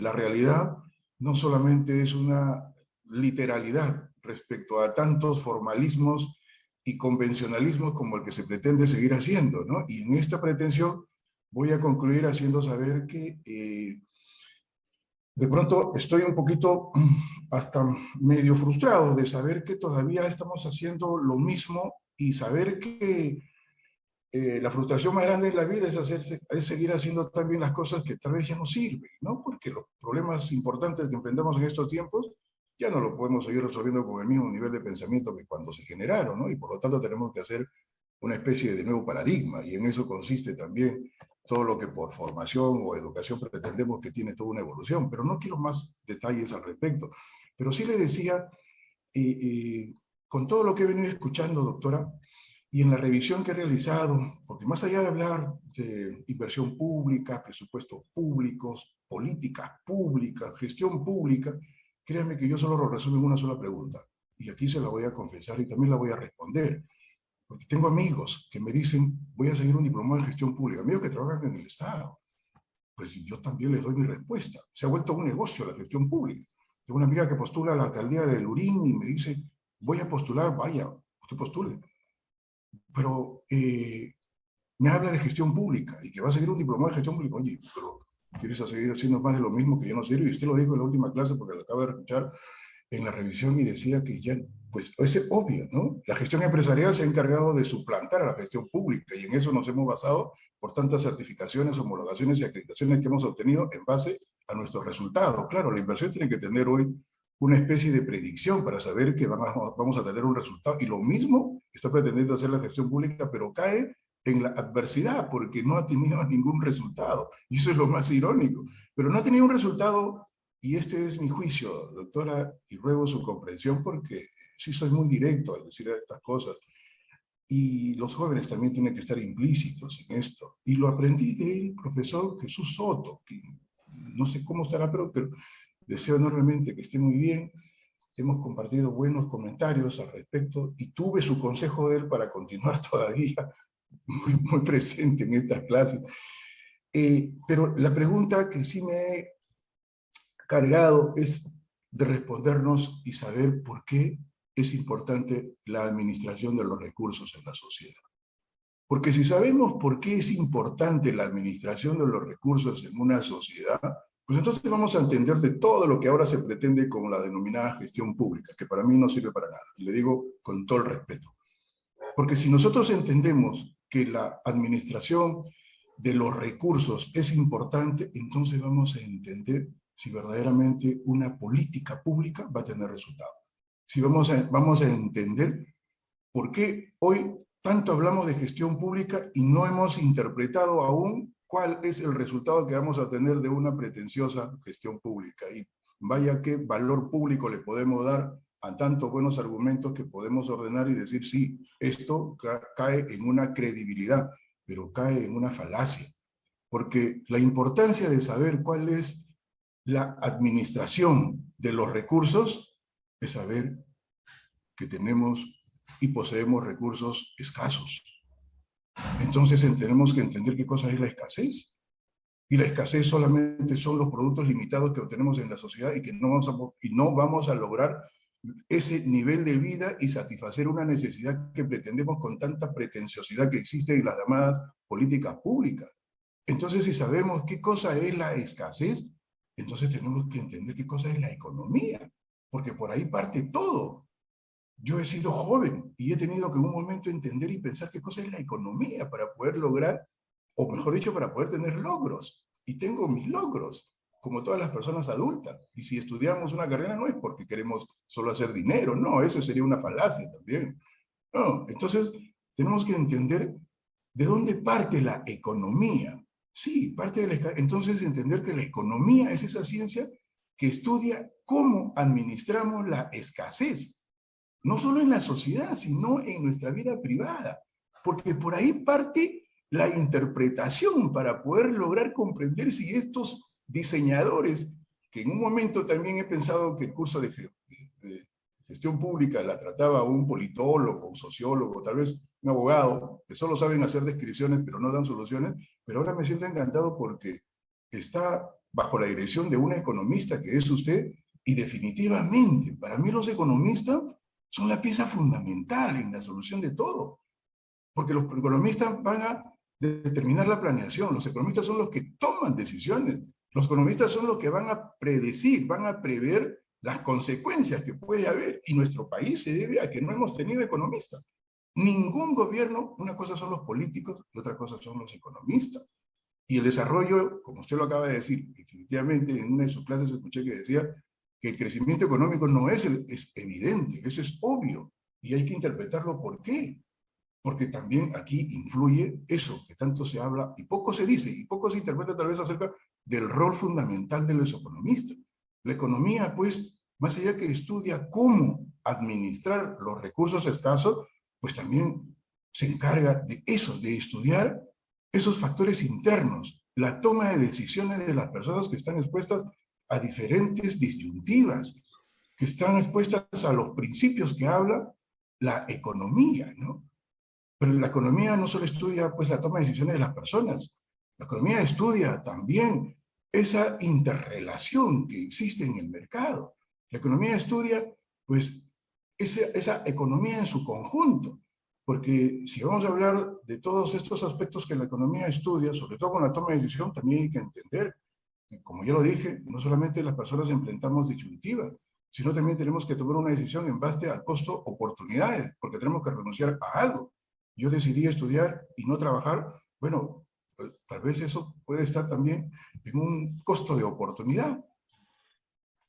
La realidad no solamente es una literalidad respecto a tantos formalismos y convencionalismos como el que se pretende seguir haciendo, ¿no? Y en esta pretensión voy a concluir haciendo saber que de pronto estoy un poquito hasta medio frustrado de saber que todavía estamos haciendo lo mismo y saber que la frustración más grande de la vida es seguir haciendo también las cosas que tal vez ya no sirven, ¿no? Porque los problemas importantes que enfrentamos en estos tiempos ya no lo podemos seguir resolviendo con el mismo nivel de pensamiento que cuando se generaron, ¿no? Y por lo tanto tenemos que hacer una especie de nuevo paradigma, y en eso consiste también todo lo que por formación o educación pretendemos que tiene toda una evolución, pero no quiero más detalles al respecto. Pero sí le decía, con todo lo que he venido escuchando, doctora, y en la revisión que he realizado, porque más allá de hablar de inversión pública, presupuestos públicos, políticas públicas, gestión pública, créanme que yo solo lo resumo en una sola pregunta. Y aquí se la voy a confesar y también la voy a responder. Porque tengo amigos que me dicen, voy a seguir un diplomado de gestión pública, amigos que trabajan en el Estado. Pues yo también les doy mi respuesta. Se ha vuelto un negocio la gestión pública. Tengo una amiga que postula a la alcaldía de Lurín y me dice, voy a postular, vaya, usted postule. Pero me habla de gestión pública y que va a seguir un diplomado de gestión pública. Oye, pero ¿quieres seguir haciendo más de lo mismo que yo no sirve? Y usted lo dijo en la última clase porque lo acabo de escuchar en la revisión y decía que ya, pues es obvio, ¿no? La gestión empresarial se ha encargado de suplantar a la gestión pública y en eso nos hemos basado por tantas certificaciones, homologaciones y acreditaciones que hemos obtenido en base a nuestros resultados. Claro, la inversión tiene que tener hoy una especie de predicción para saber que vamos a tener un resultado. Y lo mismo está pretendiendo hacer la gestión pública, pero cae en la adversidad porque no ha tenido ningún resultado. Y eso es lo más irónico. Pero no ha tenido un resultado, y este es mi juicio, doctora, y ruego su comprensión porque sí soy muy directo al decir estas cosas. Y los jóvenes también tienen que estar implícitos en esto. Y lo aprendí del profesor Jesús Soto, que no sé cómo estará, pero deseo enormemente que esté muy bien. Hemos compartido buenos comentarios al respecto y tuve su consejo de él para continuar todavía muy presente en estas clases. Pero la pregunta que sí me he cargado es de respondernos y saber por qué es importante la administración de los recursos en la sociedad. Porque si sabemos por qué es importante la administración de los recursos en una sociedad, pues entonces vamos a entender de todo lo que ahora se pretende como la denominada gestión pública, que para mí no sirve para nada, y le digo con todo el respeto. Porque si nosotros entendemos que la administración de los recursos es importante, entonces vamos a entender si verdaderamente una política pública va a tener resultados. Si vamos a entender por qué hoy tanto hablamos de gestión pública y no hemos interpretado aún cuál es el resultado que vamos a tener de una pretenciosa gestión pública. Y vaya qué valor público le podemos dar a tantos buenos argumentos que podemos ordenar y decir, sí, esto cae en una credibilidad, pero cae en una falacia. Porque la importancia de saber cuál es la administración de los recursos es saber que tenemos y poseemos recursos escasos. Entonces tenemos que entender qué cosa es la escasez. Y la escasez solamente son los productos limitados que obtenemos en la sociedad y que no vamos a lograr ese nivel de vida y satisfacer una necesidad que pretendemos con tanta pretenciosidad que existe en las llamadas políticas públicas. Entonces, si sabemos qué cosa es la escasez, entonces tenemos que entender qué cosa es la economía, porque por ahí parte todo. Yo he sido joven y he tenido que en un momento entender y pensar qué cosa es la economía para poder lograr, o mejor dicho, para poder tener logros. Y tengo mis logros, como todas las personas adultas. Y si estudiamos una carrera no es porque queremos solo hacer dinero, no, eso sería una falacia también. No, entonces tenemos que entender de dónde parte la economía. Sí, parte de entonces entender que la economía es esa ciencia que estudia cómo administramos la escasez no solo en la sociedad, sino en nuestra vida privada, porque por ahí parte la interpretación para poder lograr comprender si estos diseñadores, que en un momento también he pensado que el curso de gestión pública la trataba un politólogo, un sociólogo, tal vez un abogado, que solo saben hacer descripciones pero no dan soluciones, pero ahora me siento encantado porque está bajo la dirección de una economista que es usted, y definitivamente, para mí los economistas son la pieza fundamental en la solución de todo, porque los economistas van a determinar la planeación, los economistas son los que toman decisiones, los economistas son los que van a predecir, van a prever las consecuencias que puede haber, y nuestro país se debe a que no hemos tenido economistas. Ningún gobierno, una cosa son los políticos y otra cosa son los economistas. Y el desarrollo, como usted lo acaba de decir, definitivamente en una de sus clases escuché que decía que el crecimiento económico no es evidente, eso es obvio, y hay que interpretarlo por qué. Porque también aquí influye eso que tanto se habla y poco se dice y poco se interpreta tal vez acerca del rol fundamental de los economistas. La economía, pues, más allá que estudia cómo administrar los recursos escasos, pues también se encarga de eso, de estudiar esos factores internos, la toma de decisiones de las personas que están expuestas a diferentes disyuntivas, que están expuestas a los principios que habla la economía, ¿no? Pero la economía no solo estudia pues, la toma de decisiones de las personas, la economía estudia también esa interrelación que existe en el mercado. La economía estudia pues, esa economía en su conjunto, porque si vamos a hablar de todos estos aspectos que la economía estudia, sobre todo con la toma de decisión, también hay que entender que, como ya lo dije, no solamente las personas enfrentamos disyuntivas, sino también tenemos que tomar una decisión en base al costo oportunidades, porque tenemos que renunciar a algo. Yo decidí estudiar y no trabajar, bueno, pues, tal vez eso puede estar también en un costo de oportunidad.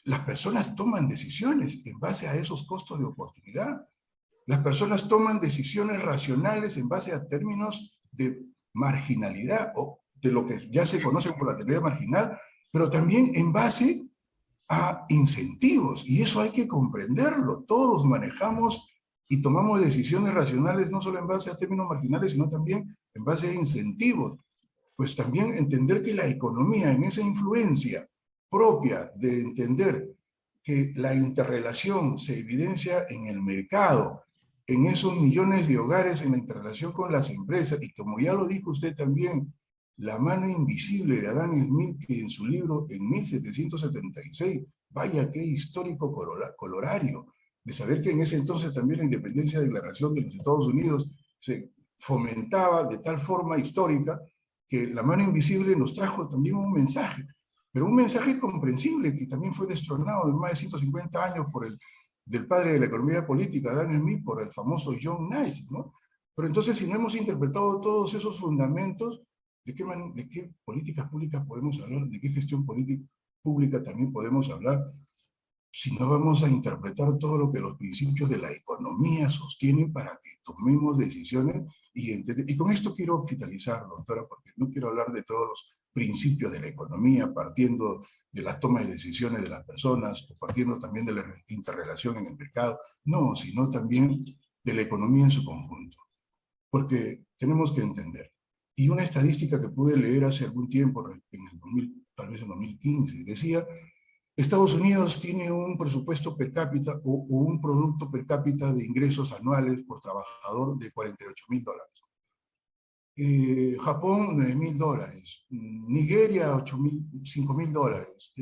Las personas toman decisiones en base a esos costos de oportunidad. Las personas toman decisiones racionales en base a términos de marginalidad o de lo que ya se conoce como la teoría marginal, pero también en base a incentivos, y eso hay que comprenderlo. Todos manejamos y tomamos decisiones racionales no solo en base a términos marginales, sino también en base a incentivos. Pues también entender que la economía, en esa influencia propia de entender que la interrelación se evidencia en el mercado, en esos millones de hogares, en la interrelación con las empresas, y como ya lo dijo usted también, la mano invisible de Adam Smith, que en su libro en 1776, vaya qué histórico colorario, de saber que en ese entonces también la independencia de declaración de los Estados Unidos se fomentaba de tal forma histórica que la mano invisible nos trajo también un mensaje, pero un mensaje comprensible que también fue destronado en más de 150 años por del padre de la economía política, Adam Smith, por el famoso John Naismith, ¿no? Pero entonces, si no hemos interpretado todos esos fundamentos, ¿de qué políticas públicas podemos hablar? ¿De qué gestión política pública también podemos hablar? Si no vamos a interpretar todo lo que los principios de la economía sostienen para que tomemos decisiones y con esto quiero finalizar, doctora, porque no quiero hablar de todos los principios de la economía, partiendo de la toma de decisiones de las personas, o partiendo también de la interrelación en el mercado, no, sino también de la economía en su conjunto. Porque tenemos que entender, y una estadística que pude leer hace algún tiempo, en el 2000, tal vez en 2015, decía, Estados Unidos tiene un presupuesto per cápita o un producto per cápita de ingresos anuales por trabajador de $48,000. Japón, $9,000. Nigeria, 5,000 dólares.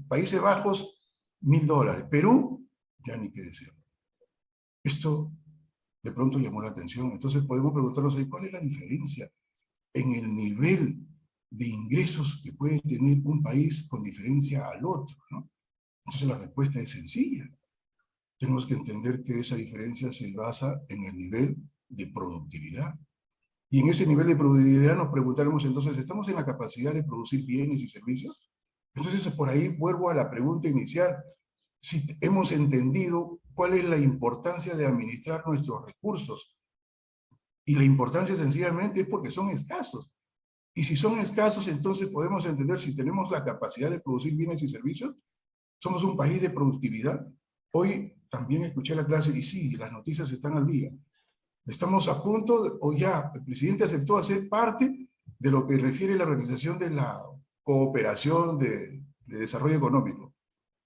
Países Bajos, $1,000. Perú, ya ni qué decir. Esto de pronto llamó la atención. Entonces podemos preguntarnos ahí, ¿cuál es la diferencia en el nivel de ingresos que puede tener un país con diferencia al otro, ¿no? Entonces la respuesta es sencilla. Tenemos que entender que esa diferencia se basa en el nivel de productividad. Y en ese nivel de productividad nos preguntaremos entonces, ¿estamos en la capacidad de producir bienes y servicios? Entonces por ahí vuelvo a la pregunta inicial. Si hemos entendido cuál es la importancia de administrar nuestros recursos, y la importancia sencillamente es porque son escasos. Y si son escasos, entonces podemos entender si tenemos la capacidad de producir bienes y servicios. Somos un país de productividad. Hoy también escuché la clase y sí, las noticias están al día. Estamos a punto, o ya, el presidente aceptó hacer parte de lo que refiere la Organización de la Cooperación de Desarrollo Económico.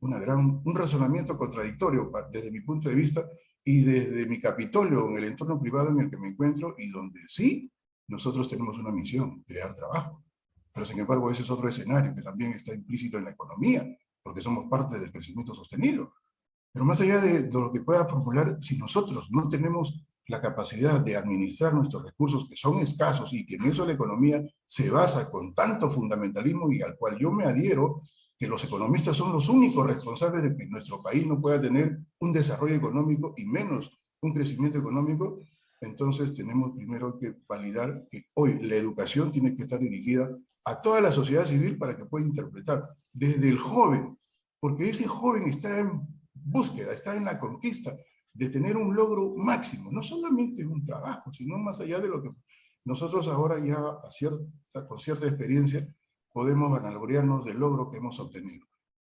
Un razonamiento contradictorio desde mi punto de vista y desde mi Capitolio, en el entorno privado en el que me encuentro y donde sí, nosotros tenemos una misión, crear trabajo. Pero sin embargo ese es otro escenario que también está implícito en la economía, porque somos parte del crecimiento sostenido. Pero más allá de lo que pueda formular, si nosotros no tenemos la capacidad de administrar nuestros recursos, que son escasos, y que en eso la economía se basa con tanto fundamentalismo y al cual yo me adhiero, que los economistas son los únicos responsables de que nuestro país no pueda tener un desarrollo económico y menos un crecimiento económico, entonces tenemos primero que validar que hoy la educación tiene que estar dirigida a toda la sociedad civil para que pueda interpretar desde el joven, porque ese joven está en búsqueda, está en la conquista de tener un logro máximo, no solamente un trabajo, sino más allá de lo que nosotros ahora ya con cierta experiencia podemos vanagloriarnos del logro que hemos obtenido.